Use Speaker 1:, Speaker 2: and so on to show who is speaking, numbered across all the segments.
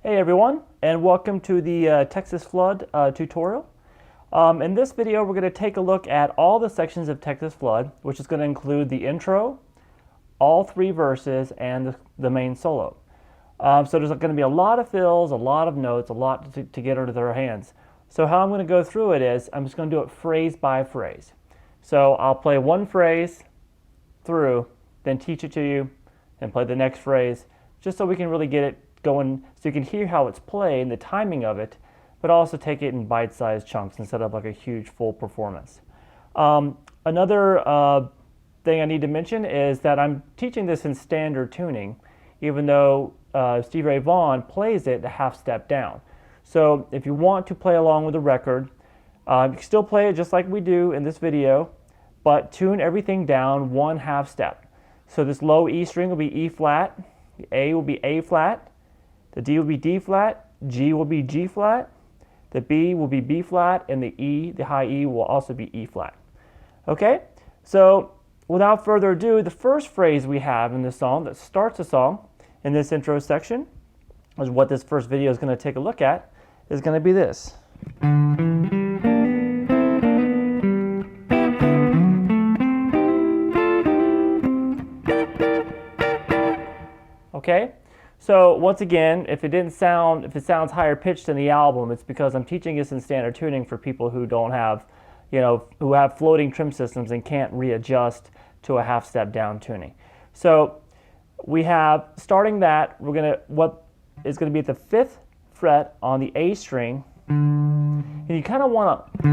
Speaker 1: Hey everyone, and welcome to the Texas Flood tutorial. In this video, we're going to take a look at all the sections of Texas Flood, which is going to include the intro, all three verses, and the main solo. So there's going to be a lot of fills, a lot of notes, a lot to get under their hands. So how I'm going to go through it is, I'm just going to do it phrase by phrase. So I'll play one phrase through, then teach it to you, and play the next phrase, just so we can really get it going, so you can hear how it's played and the timing of it, but also take it in bite-sized chunks instead of like a huge full performance. Another thing I need to mention is that I'm teaching this in standard tuning, even though Stevie Ray Vaughan plays it a half step down. So if you want to play along with the record, you can still play it just like we do in this video, but tune everything down one half step. So this low E string will be E flat, the A will be A flat, the D will be D flat, G will be G flat, the B will be B flat, and the E, the high E, will also be E flat. Okay, so without further ado, the first phrase we have in this song that starts the song in this intro section, is what this first video is going to take a look at, is going to be this. Okay? So once again, if it sounds higher pitched in the album, it's because I'm teaching this in standard tuning for people who don't have, who have floating trim systems and can't readjust to a half step down tuning. So we have, starting that, what is going to be at the 5th fret on the A string, and you kind of want to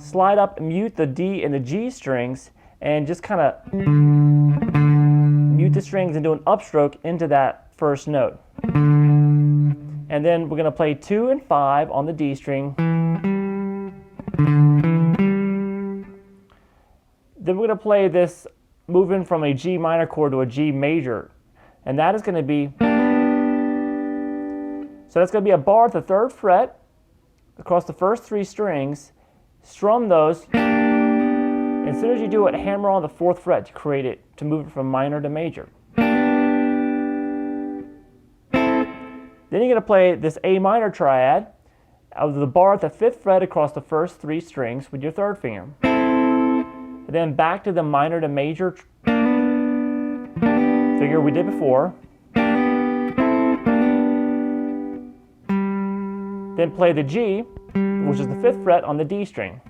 Speaker 1: slide up and mute the D and the G strings and just kind of mute the strings and do an upstroke into that first note. And then we're going to play 2 and 5 on the D string. Then we're going to play this moving from a G minor chord to a G major. And that is going to be, so that's going to be a bar at the 3rd fret across the first 3 strings. Strum those. As soon as you do it, hammer on the 4th fret to create it, to move it from minor to major. Then you're going to play this A minor triad of the bar at the 5th fret across the first 3 strings with your 3rd finger. And then back to the minor to major figure we did before. Then play the G, which is the 5th fret on the D string.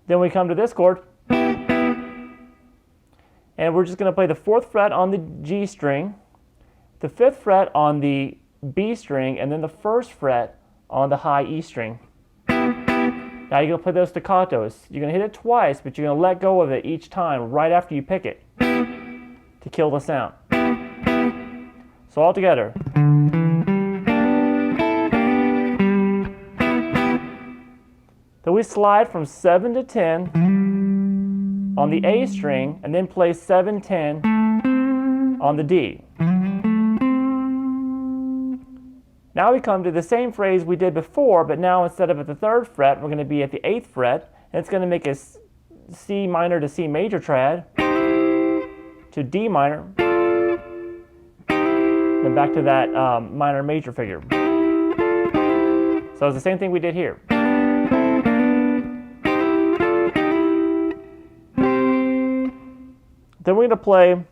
Speaker 1: Then we come to this chord, and we're just going to play the 4th fret on the G string, the 5th fret on the B string, and then the 1st fret on the high E string. Now you're going to play those staccatos. You're going to hit it twice, but you're going to let go of it each time right after you pick it to kill the sound. So all together. Then we slide from 7 to 10 on the A string, and then play 7, 10 on the D. Now we come to the same phrase we did before, but now instead of at the 3rd fret, we're going to be at the 8th fret, and it's going to make a C minor to C major triad, to D minor, then back to that minor major figure. So it's the same thing we did here. Then we're going to play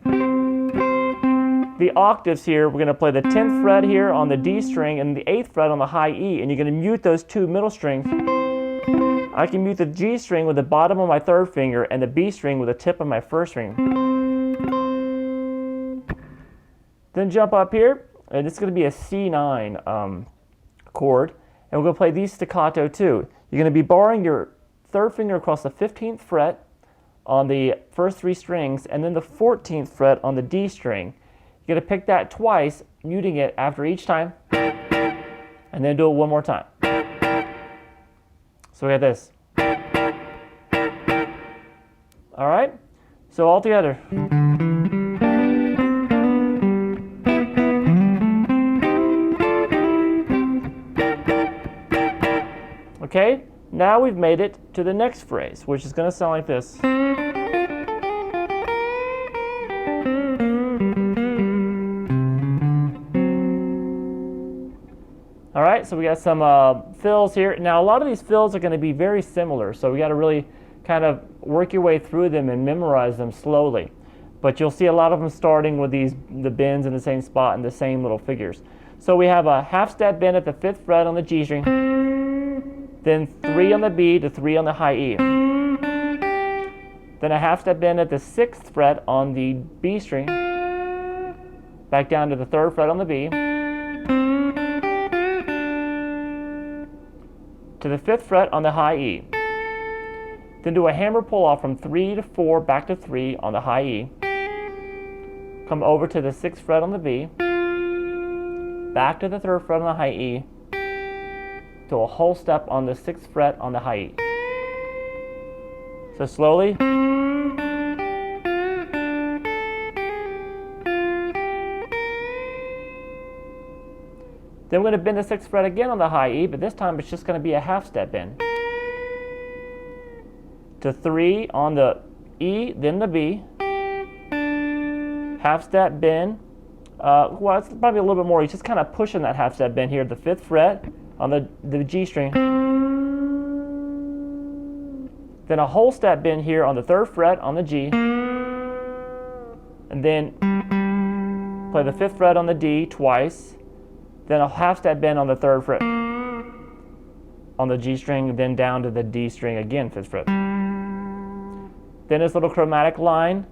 Speaker 1: the octaves here. We're going to play the 10th fret here on the D string and the 8th fret on the high E, and you're going to mute those 2 middle strings. I can mute the G string with the bottom of my 3rd finger and the B string with the tip of my 1st finger. Then jump up here, and it's going to be a C9 chord, and we're going to play these staccato too. You're going to be barring your 3rd finger across the 15th fret on the first 3 strings, and then the 14th fret on the D string. You're going to pick that twice, muting it after each time, and then do it one more time. So we got this. All right? So all together. Okay? Now we've made it to the next phrase, which is going to sound like this. right, so we got some fills here. Now a lot of these fills are going to be very similar, so we got to really kind of work your way through them and memorize them slowly. But you'll see a lot of them starting with the bends in the same spot and the same little figures. So we have a half step bend at the 5th fret on the G string, then 3 on the B to 3 on the high E. Then a half step bend at the 6th fret on the B string, back down to the 3rd fret on the B, to the 5th fret on the high E. Then do a hammer pull off from 3 to 4 back to 3 on the high E. Come over to the 6th fret on the B, back to the 3rd fret on the high E, to a whole step on the 6th fret on the high E. So slowly. Then we're going to bend the 6th fret again on the high E, but this time it's just going to be a half step bend. To 3 on the E, then the B. Half step bend. Well, it's probably a little bit more. He's just kind of pushing that half step bend here. The 5th fret on the G string. Then a whole step bend here on the 3rd fret on the G. And then play the 5th fret on the D twice. Then a half step bend on the 3rd fret on the G string, then down to the D string again, 5th fret. Then this little chromatic line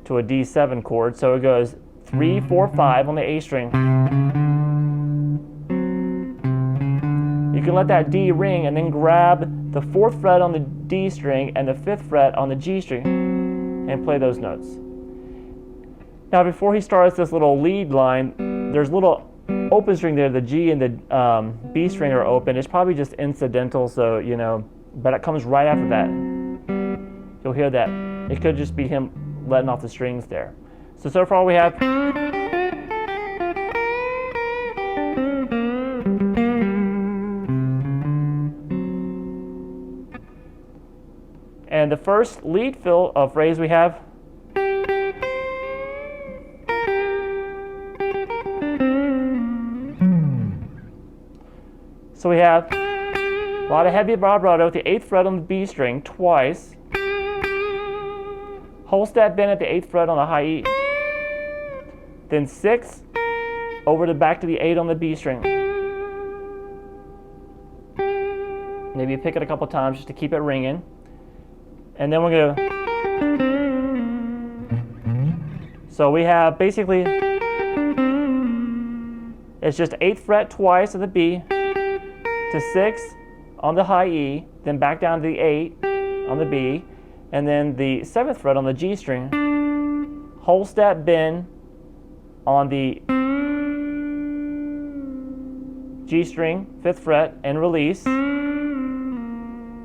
Speaker 1: to a D7 chord. So it goes 3, 4, 5 on the A string. You can let that D ring and then grab the 4th fret on the D string and the 5th fret on the G string and play those notes. Now before he starts this little lead line, there's a little open string there. The G and the B string are open. It's probably just incidental, so you know, but it comes right after that. You'll hear that. It could just be him letting off the strings there. So far we have. And the first lead fill phrase we have. So we have a lot of heavy vibrato at the 8th fret on the B string twice. Whole step bend at the 8th fret on the high E. Then 6 over to back to the 8 on the B string. Maybe pick it a couple times just to keep it ringing. And then we're going to. So we have basically, it's just 8th fret twice of the B, to 6 on the high E, then back down to the 8 on the B, and then the 7th fret on the G string, whole step bend on the G string, 5th fret, and release,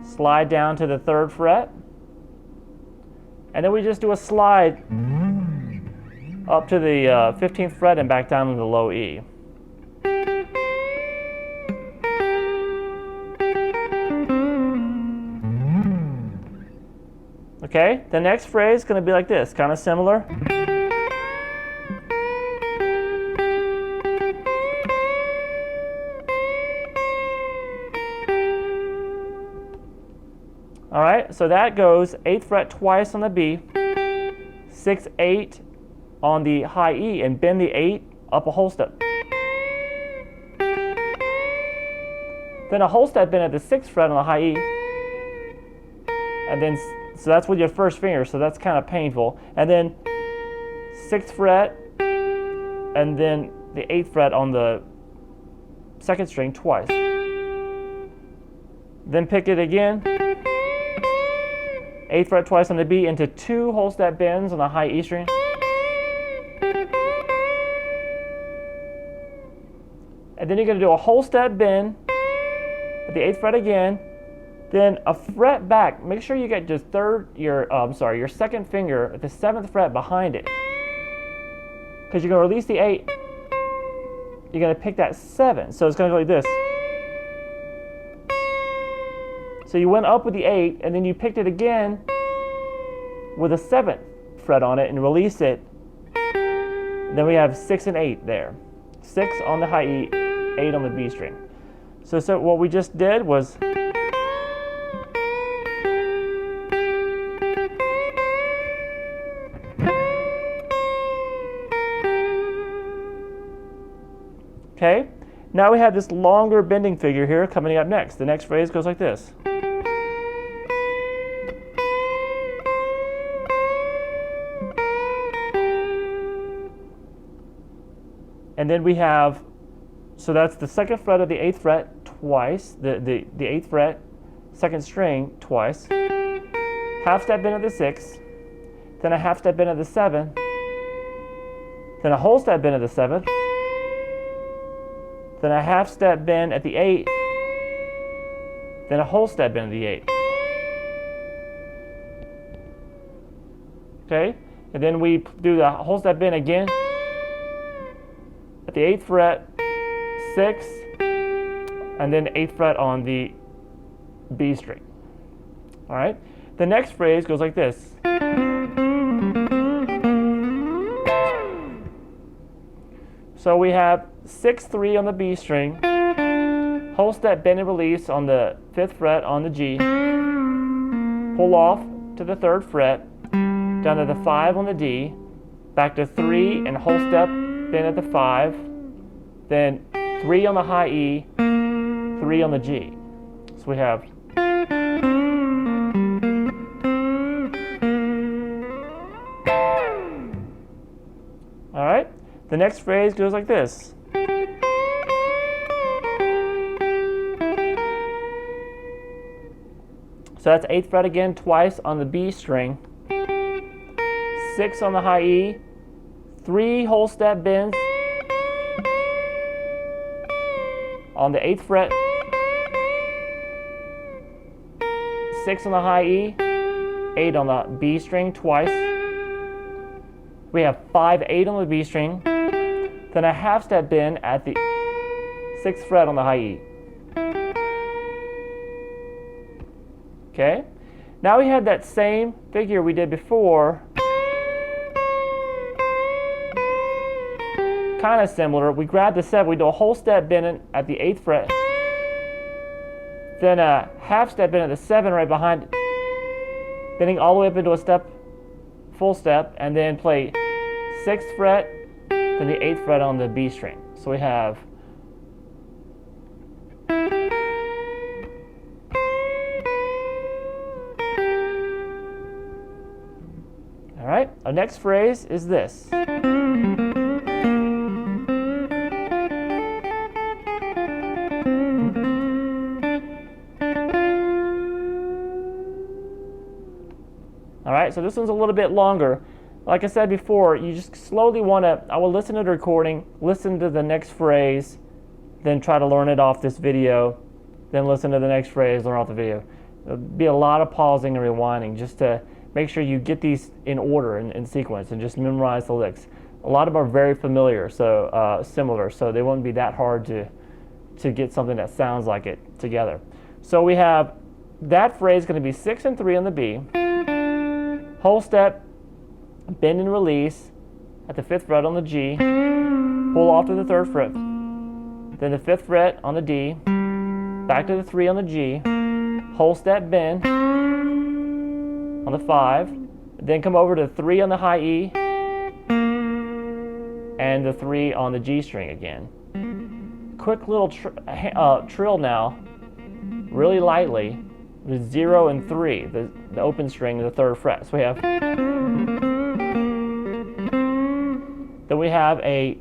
Speaker 1: slide down to the 3rd fret, and then we just do a slide up to the 15th fret and back down to the low E. Okay, the next phrase is going to be like this, kind of similar. All right, so that goes 8th fret twice on the B, 6, 8 on the high E, and bend the 8 up a whole step. Then a whole step bend at the 6th fret on the high E, and then so that's with your first finger, so that's kind of painful. And then 6th fret, and then the 8th fret on the 2nd string twice. Then pick it again, 8th fret twice on the B into 2 whole step bends on the high E string. And then you're going to do a whole step bend at the 8th fret again. Then a fret back. Make sure you get your 2nd finger at the 7th fret behind it, because you're going to release the 8. You're going to pick that 7. So it's going to go like this. So you went up with the 8, and then you picked it again with a 7th fret on it and release it. And then we have 6 and 8 there. 6 on the high E, 8 on the B string. So what we just did was okay, now we have this longer bending figure here coming up next. The next phrase goes like this. And then we have, so that's the 2nd fret of the 8th fret twice, the 8th fret, 2nd string twice, half step bend of the 6th, then a half step bend of the 7th, then a whole step bend of the 7th, then a half step bend at the 8th, then a whole step bend of the 8th. Okay, and then we do the whole step bend again at the 8th fret, 6, and then 8th fret on the B string. All right, the next phrase goes like this. So we have 6, 3 on the B string, whole step bend and release on the 5th fret on the G, pull off to the 3rd fret, down to the 5 on the D, back to 3 and whole step bend at the 5, then 3 on the high E, 3 on the G. So we have all right, the next phrase goes like this. So that's 8th fret again twice on the B string, 6 on the high E, 3 whole step bends on the 8th fret, 6 on the high E, 8 on the B string twice. We have 5, 8 on the B string, then a half step bend at the 6th fret on the high E. Okay, now we have that same figure we did before, kind of similar. We grab the 7, we do a whole step bend at the 8th fret, then a half step bend at the 7 right behind it, bending all the way up into a step, full step, and then play 6th fret, then the 8th fret on the B string. So we have all right, our next phrase is this. All right, so this one's a little bit longer. Like I said before, you just slowly want to, I will listen to the recording, listen to the next phrase, then try to learn it off this video, then listen to the next phrase, learn off the video. There'll be a lot of pausing and rewinding just to make sure you get these in order and in sequence and just memorize the licks. A lot of them are very familiar, so similar, so they won't be that hard to get something that sounds like it together. So we have that phrase going to be 6 and 3 on the B, whole step, bend and release at the 5th fret on the G, pull off to the 3rd fret, then the 5th fret on the D, back to the 3 on the G, whole step bend on the 5, then come over to 3 on the high E, and the 3 on the G string again. Quick little trill now, really lightly, with 0 and 3, the open string, the 3rd fret. So we have, then we have a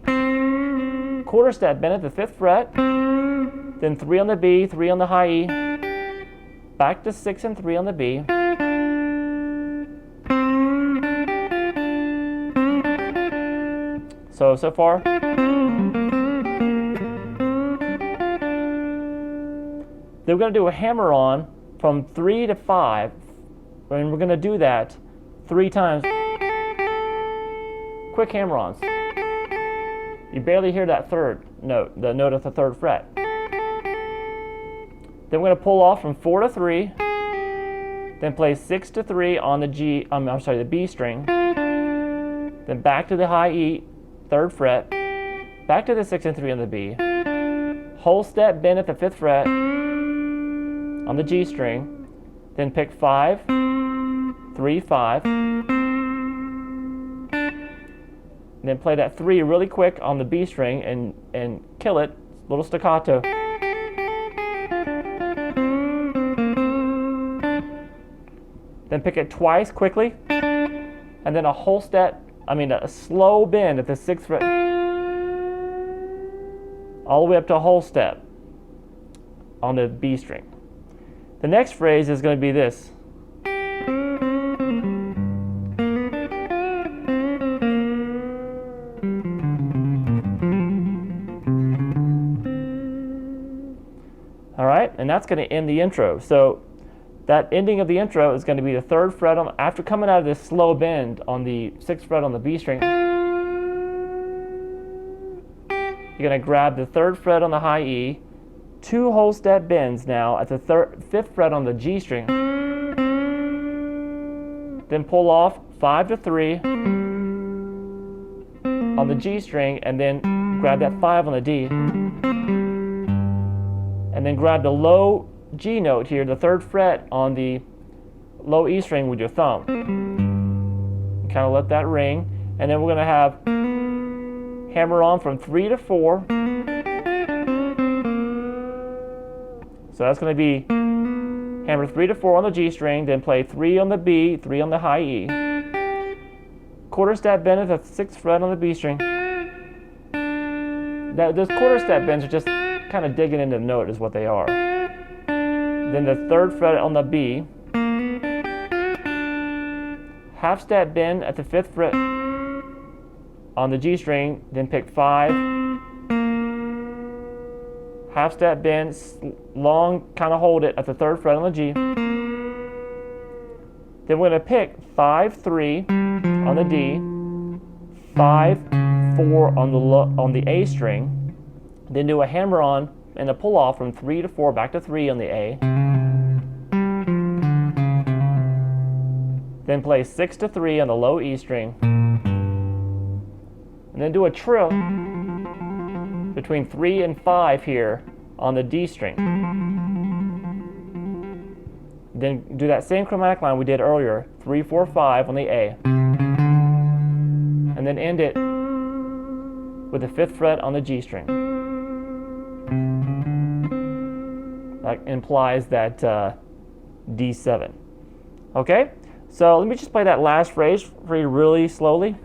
Speaker 1: quarter step bend at the 5th fret, then 3 on the B, 3 on the high E, back to 6 and 3 on the B, so far. Then we're going to do a hammer on from 3 to 5, and we're going to do that 3 times. Quick hammer-ons. You barely hear that 3rd note, the note at the 3rd fret. Then we're going to pull off from 4 to 3, then play 6 to 3 on the the B string, then back to the high E, 3rd fret, back to the 6 and 3 on the B, whole step bend at the 5th fret on the G string, then pick 5, 3, 5, and then play that 3 really quick on the B string and kill it, little staccato. Then pick it twice quickly, and then a whole step, a slow bend at the 6th fret, all the way up to a whole step on the B string. The next phrase is going to be this. All right, and that's going to end the intro. So that ending of the intro is going to be the 3rd fret after coming out of this slow bend on the 6th fret on the B string. You're going to grab the 3rd fret on the high E, 2 whole step bends now at the 5th fret on the G string. Then pull off 5 to 3 on the G string, and then grab that 5 on the D. And then grab the low G note here, the 3rd fret on the low E string with your thumb. Kind of let that ring, and then we're going to have hammer on from 3 to 4. So that's going to be hammer 3 to 4 on the G string, then play 3 on the B, 3 on the high E. Quarter step bend at the 6th fret on the B string. Those quarter step bends are just kind of digging into the note is what they are. Then the 3rd fret on the B. Half step bend at the 5th fret on the G string, then pick 5. Half step bend, long, kind of hold it at the 3rd fret on the G. Then we're going to pick 5, 3 on the D, 5, 4 on the A string, then do a hammer on and a pull off from 3 to 4 back to 3 on the A. Then play 6 to 3 on the low E string. And then do a trill between 3 and 5 here on the D string. Then do that same chromatic line we did earlier, 3, 4, 5 on the A. And then end it with the 5th fret on the G string. That implies that D7. Okay? So let me just play that last phrase for you really slowly.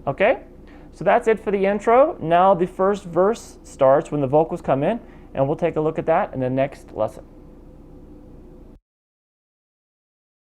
Speaker 1: Okay, so that's it for the intro. Now the first verse starts when the vocals come in, and we'll take a look at that in the next lesson.